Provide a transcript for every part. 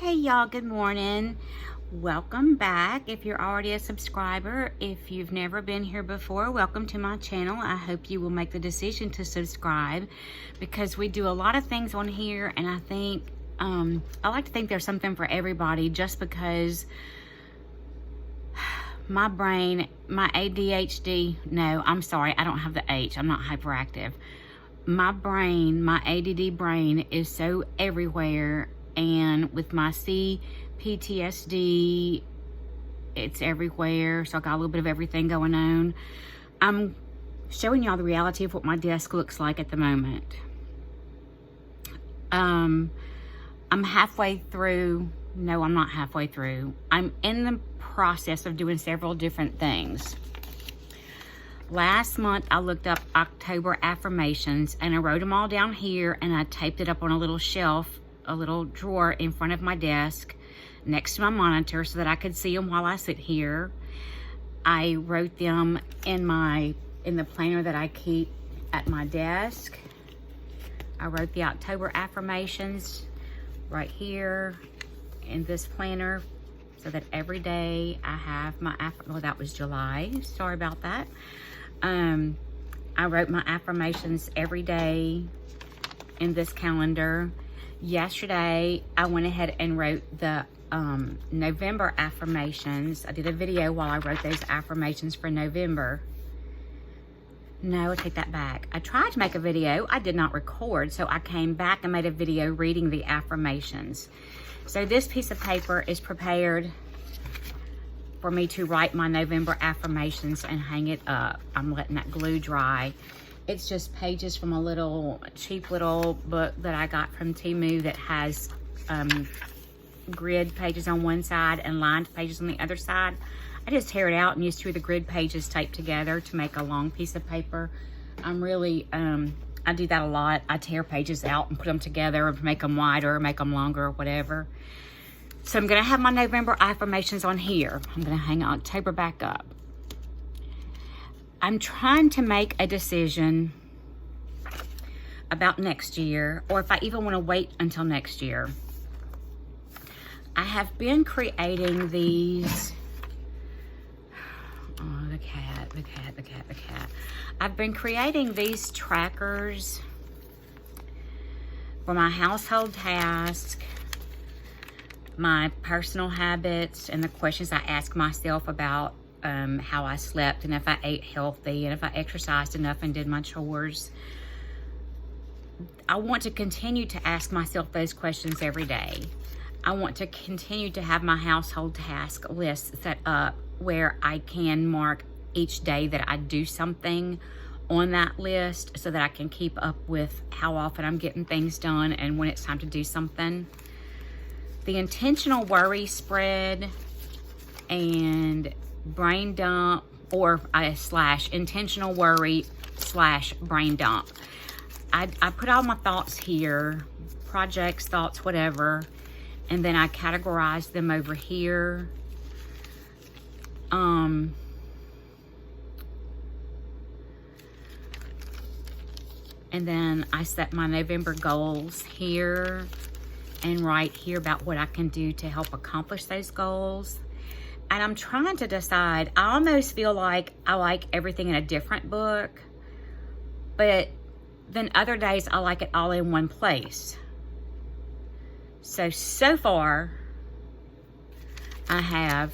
Hey y'all, good morning. Welcome back. If you're already a subscriber, if you've never been here before, welcome to my channel. I hope you will make the decision to subscribe because we do a lot of things on here, and I think I like to think there's something for everybody, just because my brain, my ADHD, no, I'm sorry, I don't have the H, I'm not hyperactive. My brain, my ADD brain is so everywhere, and with my CPTSD, it's everywhere, so I got a little bit of everything going on. I'm showing y'all the reality of what my desk looks like at the moment. I'm halfway through. No, I'm not halfway through. I'm in the process of doing several different things. Last month, I looked up October affirmations, and I wrote them all down here, and I taped it up on a little shelf, a little drawer in front of my desk next to my monitor so that I could see them while I sit here. I wrote them in the planner that I keep at my desk. I wrote the October affirmations right here in this planner so that every day I have my well, that was July, sorry about that. I wrote my affirmations every day in this calendar. Yesterday, I went ahead and wrote the November affirmations. I did a video while I wrote those affirmations for November. No, I take that back. I tried to make a video. I did not record, so I came back and made a video reading the affirmations. So this piece of paper is prepared for me to write my November affirmations and hang it up. I'm letting that glue dry. It's just pages from a little cheap little book that I got from Temu that has grid pages on one side and lined pages on the other side. I just tear it out and use two of the grid pages taped together to make a long piece of paper. I'm really, I do that a lot. I tear pages out and put them together and make them wider, make them longer, or whatever. So I'm gonna have my November affirmations on here. I'm gonna hang October back up. I'm trying to make a decision about next year, or if I even want to wait until next year. I have been creating these, oh, the cat. I've been creating these trackers for my household task, my personal habits, and the questions I ask myself about how I slept, and if I ate healthy, and if I exercised enough and did my chores. I want to continue to ask myself those questions every day. I want to continue to have my household task list set up where I can mark each day that I do something on that list so that I can keep up with how often I'm getting things done and when it's time to do something. The intentional worry spread and brain dump, or slash intentional worry slash brain dump. I put all my thoughts here, projects, thoughts, whatever, and then I categorize them over here. And then I set my November goals here and write here about what I can do to help accomplish those goals. And I'm trying to decide, I almost feel like I like everything in a different book, but then other days I like it all in one place. So far, I have,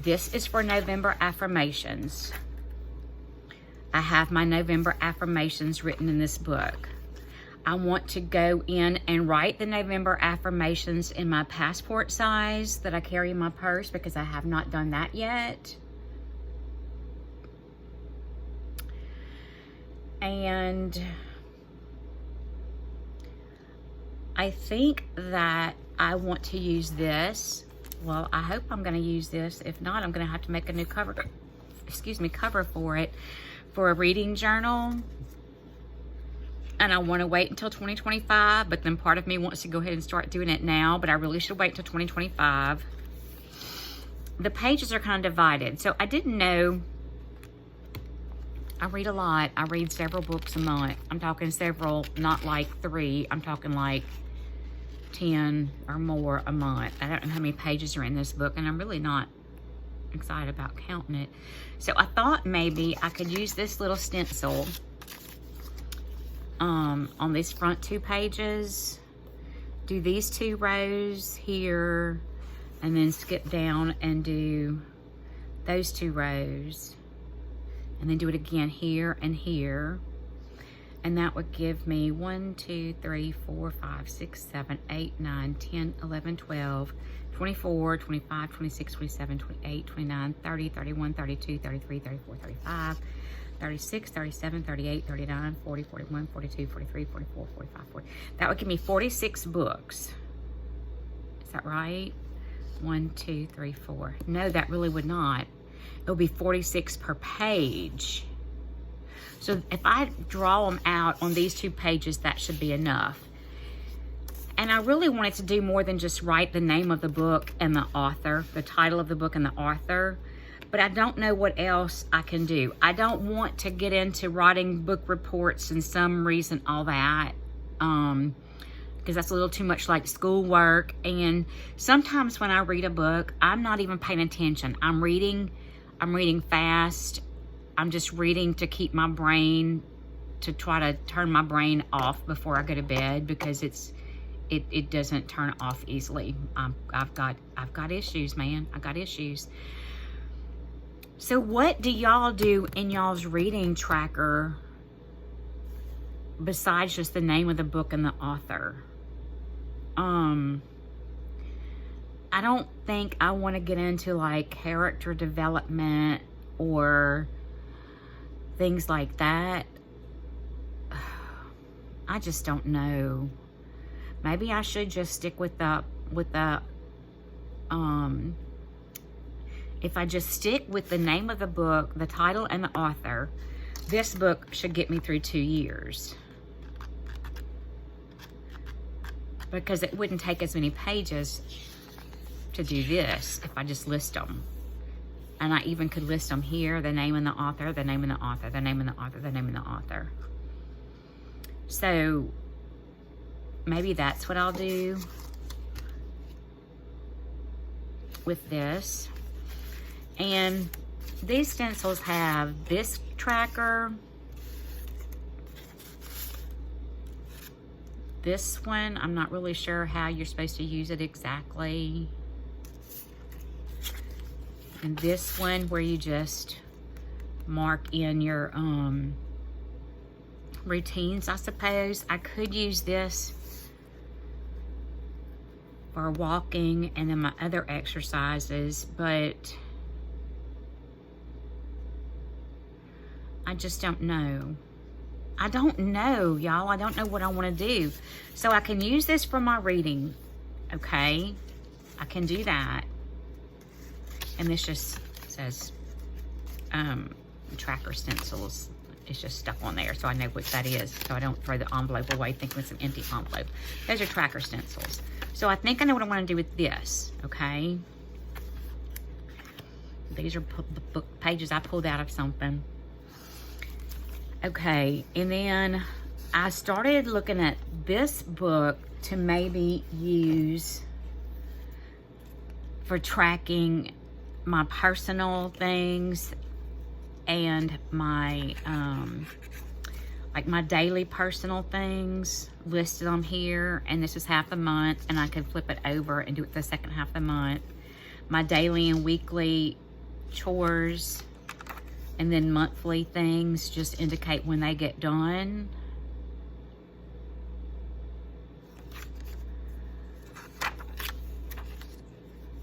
this is for November affirmations. I have my November affirmations written in this book. I want to go in and write the November affirmations in my passport size that I carry in my purse because I have not done that yet. And I think that I want to use this. Well, I hope I'm going to use this. If not, I'm going to have to make a new cover for it, for a reading journal. And I want to wait until 2025, but then part of me wants to go ahead and start doing it now, but I really should wait until 2025. The pages are kind of divided. So I didn't know, I read a lot. I read several books a month. I'm talking several, not like 3. I'm talking like 10 or more a month. I don't know how many pages are in this book, and I'm really not excited about counting it. So I thought maybe I could use this little stencil on these front 2 pages, do these 2 rows here, and then skip down and do those 2 rows, and then do it again here and here. And that would give me 1, 2, 3, 4, 5, 6, 7, 8, 9, 10, 11, 12, 24, 25, 26, 27, 28, 29, 30, 31, 32, 33, 34, 35, 36, 37, 38, 39, 40, 41, 42, 43, 44, 45, 40. That would give me 46 books. Is that right? 1, 2, 3, 4. No, that really would not. It would be 46 per page. So if I draw them out on these 2 pages, that should be enough. And I really wanted to do more than just write the name of the book and the author, the title of the book and the author. But I don't know what else I can do. I don't want to get into writing book reports and summaries and all that. Because that's a little too much like schoolwork. And sometimes when I read a book, I'm not even paying attention. I'm reading fast. I'm just reading to keep my brain, to try to turn my brain off before I go to bed, because it doesn't turn off easily. I've got issues, man. I've got issues. So what do y'all do in y'all's reading tracker besides just the name of the book and the author? I don't think I want to get into like character development or things like that. I just don't know. Maybe I should just stick with the if I just stick with the name of the book, the title, and the author, this book should get me through 2 years. Because it wouldn't take as many pages to do this if I just list them. And I even could list them here, the name and the author, the name and the author, the name and the author, the name and the author. So maybe that's what I'll do with this. And these stencils have this tracker, this one, I'm not really sure how you're supposed to use it exactly, and this one where you just mark in your routines, I suppose. I could use this for walking and then my other exercises, but I just don't know. I don't know, y'all. I don't know what I want to do. So I can use this for my reading, okay? I can do that. And this just says tracker stencils. It's just stuck on there, so I know what that is, so I don't throw the envelope away thinking it's an empty envelope. Those are tracker stencils. So I think I know what I want to do with this, okay? These are the book pages I pulled out of something. Okay, and then I started looking at this book to maybe use for tracking my personal things and my like my daily personal things, listed on here. And this is half the month, and I could flip it over and do it the second half of the month. My daily and weekly chores, and then monthly things just indicate when they get done.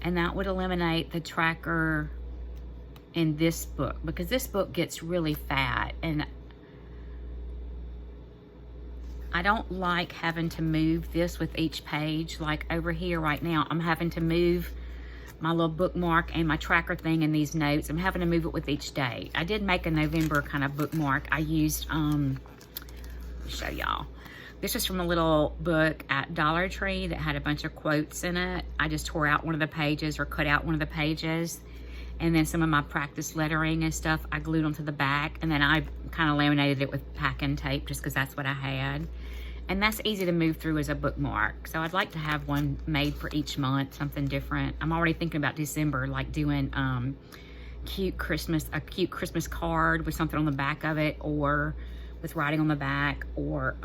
And that would eliminate the tracker in this book, because this book gets really fat, and I don't like having to move this with each page. Like over here right now, I'm having to move my little bookmark and my tracker thing in these notes. I'm having to move it with each day. I did make a November kind of bookmark. I used, let me show y'all. This was from a little book at Dollar Tree that had a bunch of quotes in it. I just tore out one of the pages or cut out one of the pages. And then some of my practice lettering and stuff, I glued onto the back. And then I kind of laminated it with packing tape just because that's what I had. And that's easy to move through as a bookmark. So I'd like to have one made for each month, something different. I'm already thinking about December, like doing a cute Christmas card with something on the back of it, or with writing on the back, or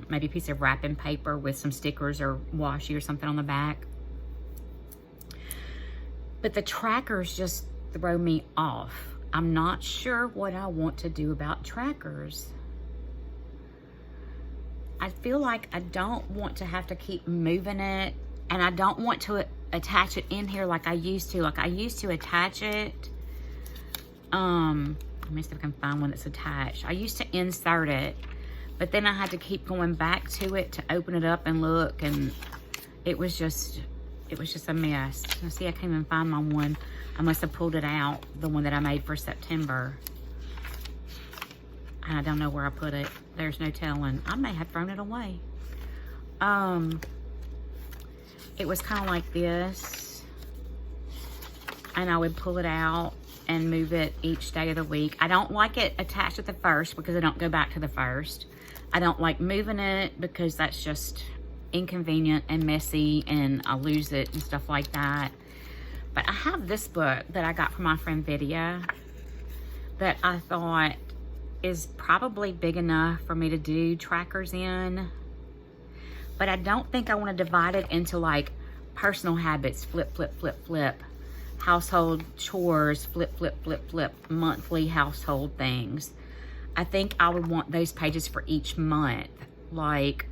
maybe a piece of wrapping paper with some stickers or washi or something on the back. But the trackers just throw me off. I'm not sure what I want to do about trackers. I feel like I don't want to have to keep moving it, and I don't want to attach it in here like I used to. Like I used to attach it. Let me see if I can find one that's attached. I used to insert it, but then I had to keep going back to it to open it up and look, and it was just a mess. Let's see, I can't even find my one. I must have pulled it out, the one that I made for September. And I don't know where I put it. There's no telling. I may have thrown it away. It was kind of like this. And I would pull it out and move it each day of the week. I don't like it attached to the first because I don't go back to the first. I don't like moving it because that's just inconvenient and messy, and I lose it and stuff like that. But I have this book that I got from my friend Vidya that I thought is probably big enough for me to do trackers in. But I don't think I want to divide it into like personal habits, flip, flip, flip, flip. Household chores, flip, flip, flip, flip. Monthly household things. I think I would want those pages for each month. Like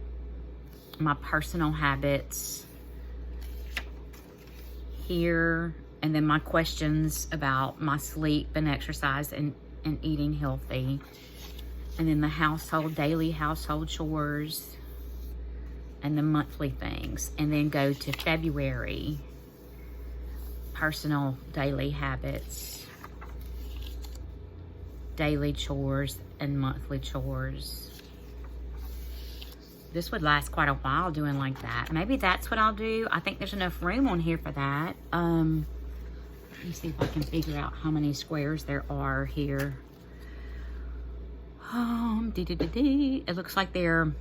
my personal habits here, and then my questions about my sleep and exercise and eating healthy, and then the daily household chores, and the monthly things, and then go to February, personal daily habits, daily chores, and monthly chores. This would last quite a while doing like that. Maybe that's what I'll do. I think there's enough room on here for that. Let me see if I can figure out how many squares there are here. It looks like they're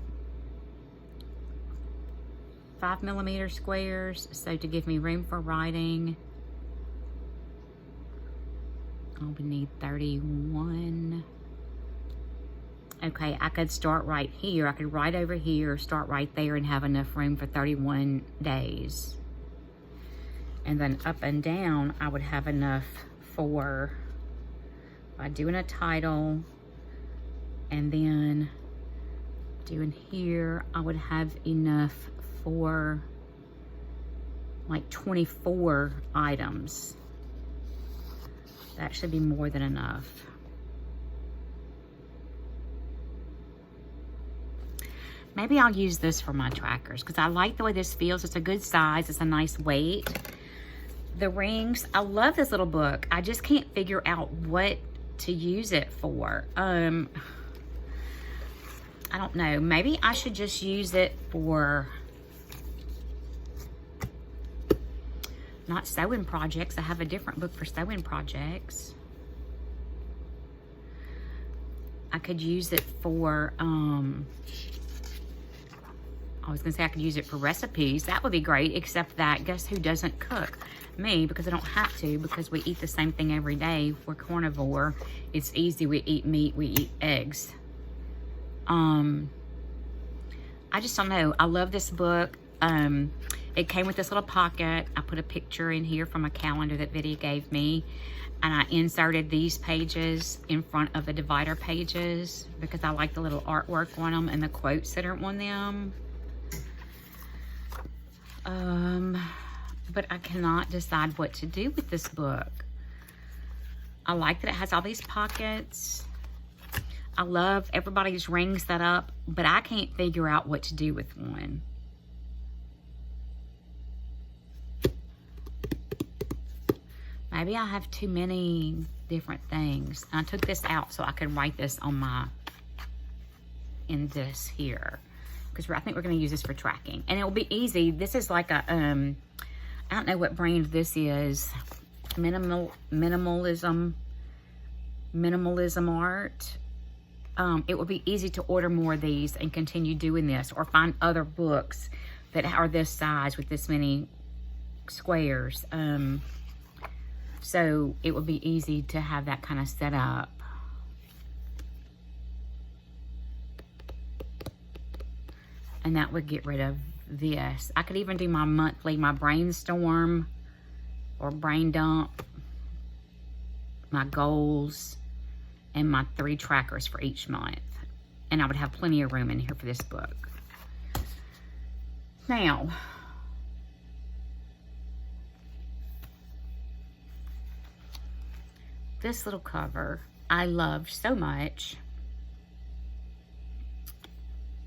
5mm squares. So to give me room for writing, we need 31. Okay, I could start right here. I could write over here, start right there, and have enough room for 31 days. And then up and down, I would have enough for, by doing a title, and then doing here, I would have enough for like 24 items. That should be more than enough. Maybe I'll use this for my trackers because I like the way this feels. It's a good size. It's a nice weight. The rings, I love this little book. I just can't figure out what to use it for. I don't know. Maybe I should just use it for not sewing projects. I have a different book for sewing projects. I could use it for, I was gonna say I could use it for recipes. That would be great, except that guess who doesn't cook? Me, because I don't have to, because we eat the same thing every day. We're carnivore. It's easy. We eat meat, we eat eggs. I just don't know. I love this book. It came with this little pocket. I put a picture in here from a calendar that Vidya gave me, and I inserted these pages in front of the divider pages because I like the little artwork on them and the quotes that are on them. But I cannot decide what to do with this book. I like that it has all these pockets. I love everybody's rings set up, but I can't figure out what to do with one. Maybe I have too many different things. I took this out so I can write this on in this here. Because I think we're going to use this for tracking. And it will be easy. This is like a, I don't know what brand this is. Minimalism art. it would be easy to order more of these and continue doing this, or find other books that are this size with this many squares. So it would be easy to have that kind of set up. And that would get rid of this. I could even do my monthly, my brainstorm or brain dump, my goals, and my 3 trackers for each month. And I would have plenty of room in here for this book. Now, this little cover I loved so much.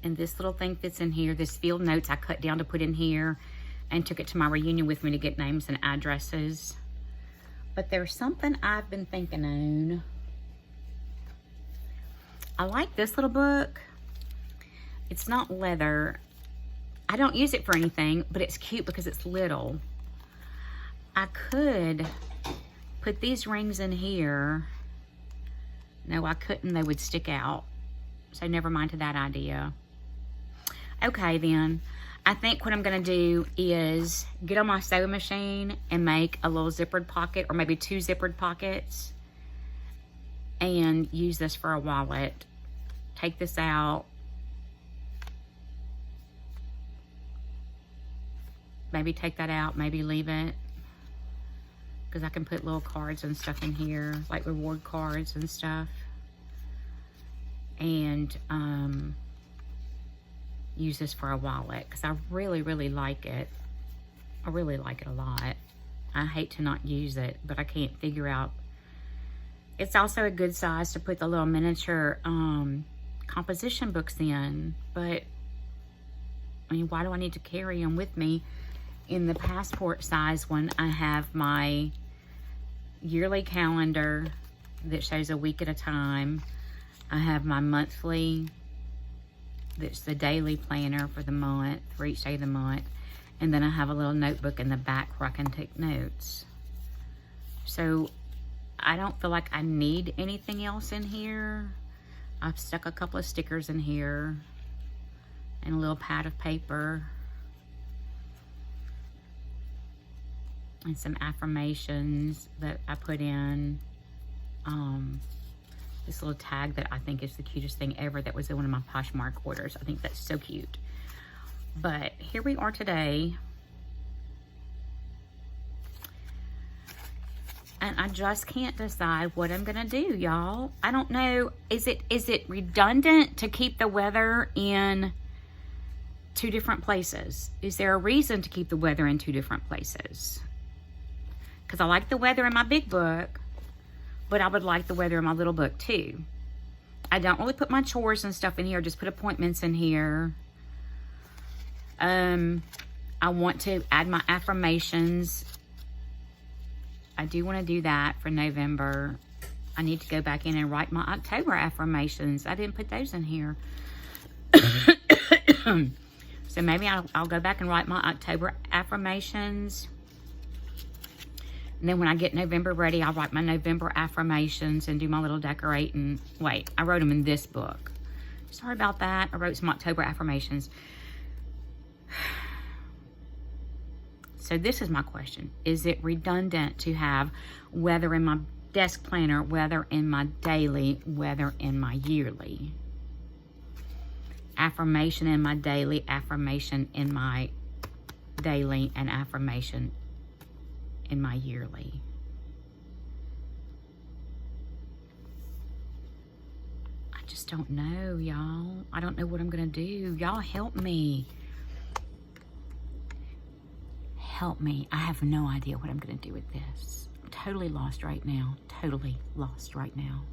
And this little thing fits in here. This field notes I cut down to put in here and took it to my reunion with me to get names and addresses. But there's something I've been thinking on. I like this little book. It's not leather. I don't use it for anything, but it's cute because it's little. I could put these rings in here. No, I couldn't. They would stick out. So never mind to that idea. Okay, then. I think what I'm going to do is get on my sewing machine and make a little zippered pocket, or maybe 2 zippered pockets, and use this for a wallet. Take this out. Maybe take that out, maybe leave it. Because I can put little cards and stuff in here, like reward cards and stuff. And use this for a wallet, because I really, really like it. I really like it a lot. I hate to not use it, but I can't figure out. It's also a good size to put the little miniature composition books in, but I mean, why do I need to carry them with me? In the passport size one, I have my yearly calendar that shows a week at a time. I have my monthly, that's the daily planner for the month, for each day of the month. And then I have a little notebook in the back where I can take notes. So I don't feel like I need anything else in here. I've stuck a couple of stickers in here and a little pad of paper. And some affirmations that I put in. This little tag that I think is the cutest thing ever that was in one of my Poshmark orders. I think that's so cute. But here we are today. And I just can't decide what I'm gonna do, y'all. I don't know. Is it redundant to keep the weather in 2 different places? Is there a reason to keep the weather in 2 different places? Because I like the weather in my big book, but I would like the weather in my little book too. I don't really put my chores and stuff in here. Just put appointments in here. I want to add my affirmations. I do want to do that for November. I need to go back in and write my October affirmations. I didn't put those in here. So maybe I'll go back and write my October affirmations. And then when I get November ready, I'll write my November affirmations and do my little decorating. Wait, I wrote them in this book. Sorry about that. I wrote some October affirmations. So this is my question. Is it redundant to have weather in my desk planner, weather in my daily, weather in my yearly? Affirmation in my daily, affirmation in my daily, and affirmation in my yearly. I just don't know, y'all. I don't know what I'm gonna do. Y'all help me. Help me. I have no idea what I'm gonna do with this. I'm totally lost right now. Totally lost right now.